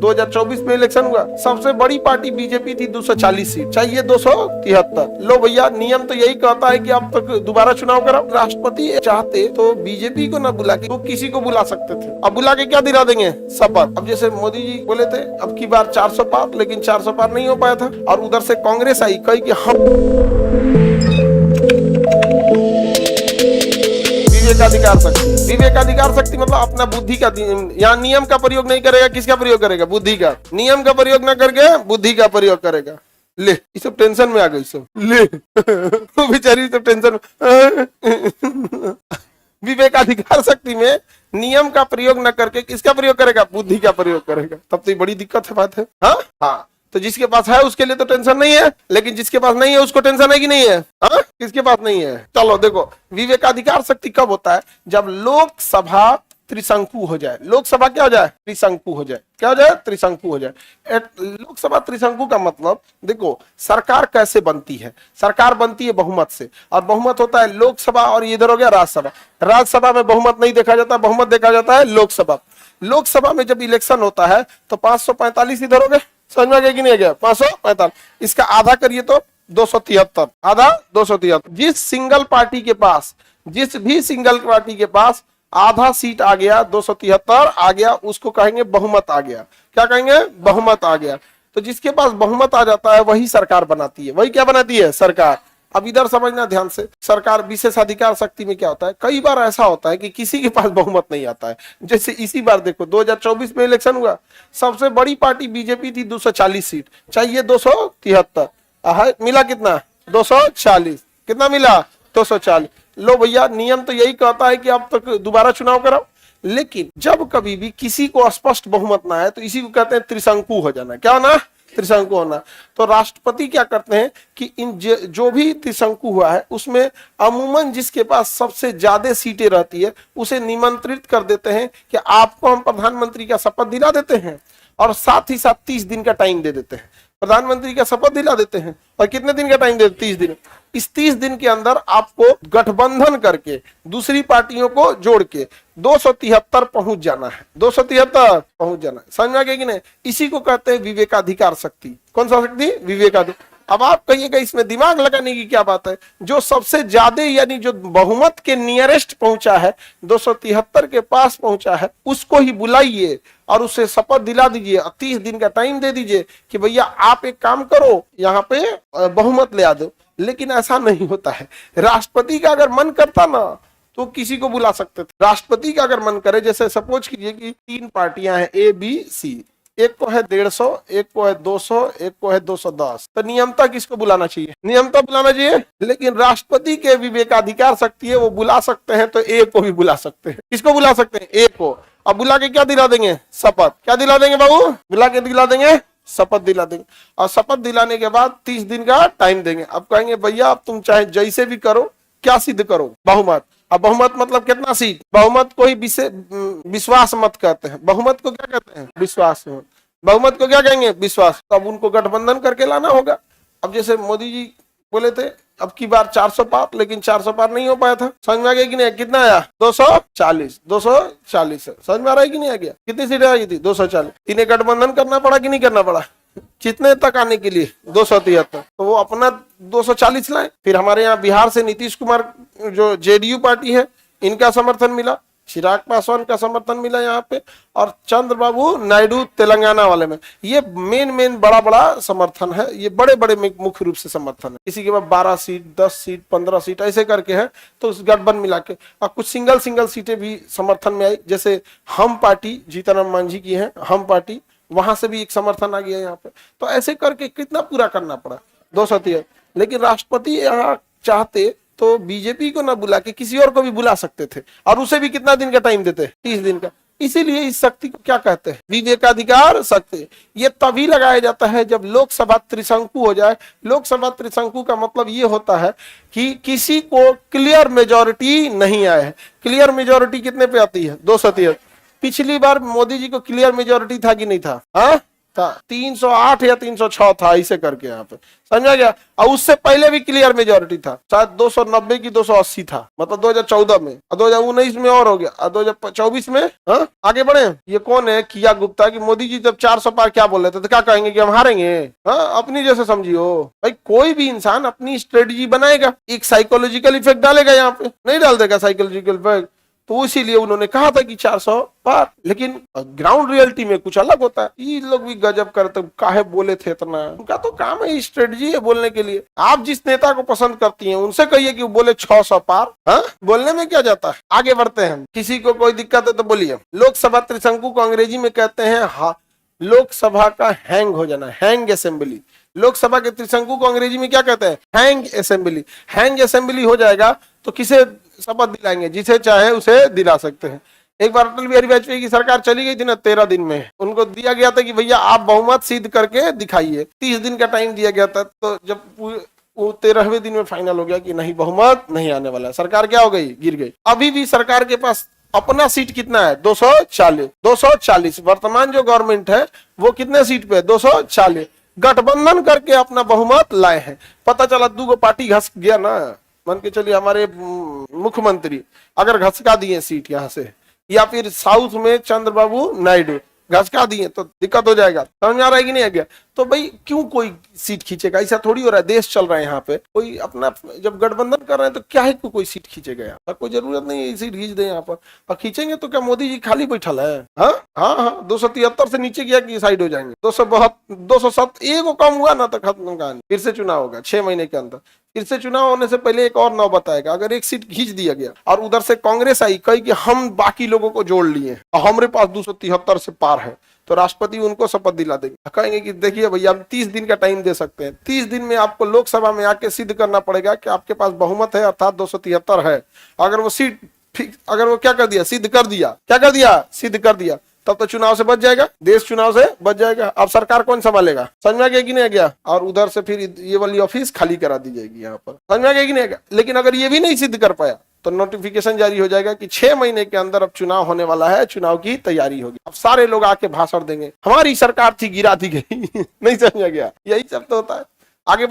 2024 में इलेक्शन हुआ, सबसे बड़ी पार्टी बीजेपी थी, 240 सीट, चाहिए 273। लो भैया, नियम तो यही कहता है कि अब तक दोबारा चुनाव करो। राष्ट्रपति चाहते तो बीजेपी को न बुला के वो किसी को बुला सकते थे। अब बुला के क्या दिला देंगे? शपथ। अब जैसे मोदी जी बोले थे अब की बार 400 पार, लेकिन 400 पार नहीं हो पाया था, और उधर से कांग्रेस आई, कही कि हम विवेकाधिकार शक्ति। विवेकाधिकार शक्ति मतलब अपना बुद्धि का, यहाँ नियम का प्रयोग नहीं करेगा, किसका प्रयोग करेगा? बुद्धि का। नियम का प्रयोग न करके बुद्धि का प्रयोग करेगा। ले, ये सब टेंशन में आ गई सब। ले बेचारी सब टेंशन में। विवेकाधिकार शक्ति में नियम का प्रयोग न करके किसका प्रयोग करेगा? बुद्धि का प्रयोग करेगा। तब तो बड़ी दिक्कत है, बात है। हाँ, तो जिसके पास है उसके लिए तो टेंशन नहीं है, लेकिन जिसके पास नहीं है उसको टेंशन है कि नहीं है? हाँ, किसके पास नहीं है? चलो देखो, विवेकाधिकार शक्ति कब होता है? जब लोकसभा त्रिशंकु हो जाए। लोकसभा क्या हो जाए? त्रिशंकु हो जाए। क्या हो जाए? त्रिशंकु हो जाए। लोकसभा त्रिशंकु का मतलब देखो, सरकार कैसे बनती है? सरकार बनती है बहुमत से, और बहुमत होता है लोकसभा, और इधर हो गया राज्यसभा। राज्यसभा में बहुमत नहीं देखा जाता, बहुमत देखा जाता है लोकसभा। लोकसभा में जब इलेक्शन होता है तो 545 इधर हो गए, समझ में आ गया कि नहीं आ गया? 545, इसका आधा करिए तो 273, आधा 273। जिस भी सिंगल पार्टी के पास आधा सीट आ गया, 273 आ गया, उसको कहेंगे बहुमत आ गया। क्या कहेंगे? बहुमत आ गया। तो जिसके पास बहुमत आ जाता है वही सरकार बनाती है। वही क्या बनाती है? सरकार। अब इधर समझना ध्यान से, सरकार विशेषाधिकार शक्ति में क्या होता है? कई बार ऐसा होता है कि किसी के पास बहुमत नहीं आता है। जैसे इसी बार देखो 2024 में इलेक्शन हुआ, सबसे बड़ी पार्टी बीजेपी थी, 240 सीट, चाहिए 273। मिला कितना? 240। कितना मिला? 240। लो भैया, नियम तो यही कहता है कि अब तक दोबारा चुनाव कराओ, लेकिन जब कभी भी किसी को स्पष्ट बहुमत ना है तो इसी को कहते हैं त्रिशंकु हो जाना। क्या होना? त्रिशंकु होना। तो राष्ट्रपति क्या करते हैं कि इन जो भी त्रिशंकु हुआ है उसमें अमूमन जिसके पास सबसे ज्यादा सीटें रहती है उसे निमंत्रित कर देते हैं कि आपको हम प्रधानमंत्री का शपथ दिला देते हैं, और साथ ही साथ 30 दिन का टाइम दे देते हैं। प्रधानमंत्री का शपथ दिला देते हैं, और कितने दिन का टाइम देते? 30 दिन। इस 30 दिन के अंदर आपको गठबंधन करके दूसरी पार्टियों को जोड़ के 273 पहुंच जाना है। 273 पहुंच जाना है। समझ में आ गया कि नहीं? इसी को कहते हैं विवेकाधिकार शक्ति। कौन सा शक्ति? विवेकाधिकार। अब आप कहिएगा इसमें दिमाग लगाने की क्या बात है? जो सबसे ज्यादा यानी जो बहुमत के नियरेस्ट पहुंचा है, 273 के पास पहुंचा है, उसको ही बुलाइए और उसे शपथ दिला दीजिए, 30 दिन का टाइम दे दीजिए कि भैया आप एक काम करो, यहाँ पे बहुमत ले आ दो। लेकिन ऐसा नहीं होता है। राष्ट्रपति का अगर मन करता ना तो किसी को बुला सकते थे। राष्ट्रपति का अगर मन करे, जैसे सपोज कीजिए कि 3 पार्टियां हैं ए बी सी, एक को है 150, एक को है 200, एक को है 210, तो नियमता किसको बुलाना चाहिए? नियमता बुलाना चाहिए। लेकिन राष्ट्रपति के विवेकाधिकार शक्ति है, वो बुला सकते हैं, तो ए को भी बुला सकते हैं। किसको बुला सकते हैं? ए को। अब बुला के क्या दिला देंगे? शपथ। क्या दिला देंगे बाबू? बुला के दिला देंगे, शपथ दिला देंगे, और शपथ दिलाने के बाद 30 दिन का टाइम देंगे। अब कहेंगे भैया अब तुम चाहे जैसे भी करो, क्या सिद्ध करो? बहुमत। अब बहुमत मतलब कितना सीट? बहुमत को ही विश्वास मत कहते हैं। बहुमत को क्या कहते हैं? विश्वास। बहुमत को क्या कहेंगे? विश्वास। तो अब उनको गठबंधन करके लाना होगा। अब जैसे मोदी जी बोले थे अब की बार 400 पार, लेकिन 400 पार नहीं हो पाया था। समझ में आ गया कि नहीं? कितना आया? 240। 240 है। समझ में आ रहा है कि नहीं आ गया? कितनी सीटें आई थी? 240। इन्हें गठबंधन करना पड़ा कि नहीं करना पड़ा? कितने तक आने के लिए? 273। तो वो अपना 240 लाए। फिर हमारे यहाँ बिहार से नीतीश कुमार जो जेडीयू पार्टी है, इनका समर्थन मिला, चिराग पासवान का समर्थन मिला यहाँ पे, और चंद्रबाबू नायडू तेलंगाना वाले में। ये मेन बड़ा समर्थन है। ये बड़े मुख्य रूप से समर्थन है। किसी के पास 12 सीट, 10 सीट, 15 सीट ऐसे करके है, तो उस गठबंधन मिला के, और कुछ सिंगल सीटें भी समर्थन में आई। जैसे हम पार्टी जीतन मांझी की है, हम पार्टी, वहां से भी एक समर्थन आ गया यहाँ पे। तो ऐसे करके कितना पूरा करना पड़ा? 273। लेकिन राष्ट्रपति यहाँ चाहते तो बीजेपी को ना बुला के किसी और को भी बुला सकते थे, और उसे भी कितना दिन का टाइम देते? 30 दिन का। इसीलिए इस शक्ति को क्या कहते हैं? विवेकाधिकार शक्ति। ये तभी लगाया जाता है जब लोकसभा त्रिशंकु हो जाए। लोकसभा त्रिशंकु का मतलब ये होता है कि किसी को क्लियर मेजोरिटी नहीं आया है। क्लियर मेजोरिटी कितने पे आती है? 273। पिछली बार मोदी जी को क्लियर मेजोरिटी था कि नहीं था? हाँ, था, 308 या 306 था, ऐसे करके यहाँ पे, समझा गया। और उससे पहले भी क्लियर मेजोरिटी था, शायद 290 की 280 था, मतलब 2014 में, और 2019 में और हो गया, और 2024 में। हाँ, आगे बढ़े। ये कौन है, किया गुप्ता, कि मोदी जी जब 400 पार क्या बोल रहे थे, तो क्या कहेंगे कि हम हारेंगे। हाँ, अपनी जैसे समझियो भाई, कोई भी इंसान अपनी स्ट्रेटेजी बनाएगा, एक साइकोलॉजिकल इफेक्ट डालेगा, यहाँ पे नहीं डाल देगा साइकोलॉजिकल इफेक्ट, तो इसीलिए उन्होंने कहा था कि 400 पार। लेकिन ग्राउंड रियलिटी में कुछ अलग होता है। ये लोग भी गजब करते, काहे बोले थे इतना, उनका तो काम है, स्ट्रेटजी है बोलने के लिए। आप जिस नेता को पसंद करती हैं उनसे कहिए कि वो बोले 600 पार। हाँ, बोलने में क्या जाता है। आगे बढ़ते हैं, किसी को कोई दिक्कत है तो बोलिए। लोकसभा त्रिशंकु को अंग्रेजी में कहते हैं लोकसभा का हैंग हो जाना, हैंग असेंबली। लोकसभा के त्रिशंकु को अंग्रेजी में क्या कहते हैं, हैंग असेंबली। हैंग असेंबली हो जाएगा तो किसे शपथ दिलाएंगे, जिसे चाहे उसे दिला सकते हैं। एक बार अटल बिहारी वाजपेयी की सरकार चली गई थी ना 13 दिन में, उनको दिया गया था कि भैया आप बहुमत सिद्ध करके दिखाइए, 30 दिन का टाइम दिया गया था। तो जब वो 13वें दिन में फाइनल हो गया कि नहीं, बहुमत नहीं आने वाला, सरकार क्या हो गई, गिर गई। अभी भी सरकार के पास अपना सीट कितना है, 240। वर्तमान जो गवर्नमेंट है वो कितने सीट पे, 240। गठबंधन करके अपना बहुमत लाए हैं। पता चला 2 पार्टी घस गया ना, मान के चलिए हमारे मुख्यमंत्री अगर घसका दिए सीट यहाँ से, या फिर साउथ में चंद्रबाबू नायडू घसका दिए, तो दिक्कत हो जाएगा। समझ में आ रहा है कि नहीं आ गया। तो भाई क्यों कोई सीट खींचेगा, ऐसा थोड़ी हो रहा है, देश चल रहा है यहाँ पे। कोई अपना जब गठबंधन कर रहे हैं तो क्या है कोई सीट खींचेगा, यहाँ पर कोई जरूरत नहीं है सीट खींच दे यहाँ पर। और खींचेंगे तो क्या मोदी जी खाली बैठल है। हाँ हाँ हाँ, 273 से नीचे गया कि साइड हो जाएंगे, 207 एक कम हुआ ना तो खत्म कहानी। फिर से चुनाव होगा 6 महीने के अंदर। फिर से चुनाव होने से पहले एक और नौबत आएगा, अगर एक सीट खींच दिया गया और उधर से कांग्रेस आई कही कि हम बाकी लोगों को जोड़ लिए और हमारे पास 273 से पार है, तो राष्ट्रपति उनको शपथ दिला देंगे, कहेंगे कि देखिए भैया हम 30 दिन का टाइम दे सकते हैं, 30 दिन में आपको लोकसभा में आके सिद्ध करना पड़ेगा कि आपके पास बहुमत है, अर्थात 273 है। अगर वो सीट अगर वो क्या कर दिया, सिद्ध कर दिया, क्या कर दिया, सिद्ध कर दिया, तब तो चुनाव से बच जाएगा, देश चुनाव से बच जाएगा। अब सरकार कौन संभालेगा, समझ में आ गया कि नहीं आ गया। और उधर से फिर ये वाली ऑफिस खाली करा दी जाएगी यहाँ पर, समझ में आ गया कि नहीं आ गया। लेकिन अगर ये भी नहीं सिद्ध कर पाया तो नोटिफिकेशन जारी हो जाएगा कि 6 महीने के अंदर अब चुनाव होने वाला है, चुनाव की तैयारी होगी। अब सारे लोग आके भाषण देंगे, हमारी सरकार थी गिरा दी गई नहीं समझ गया, यही सब तो होता है। आगे बढ़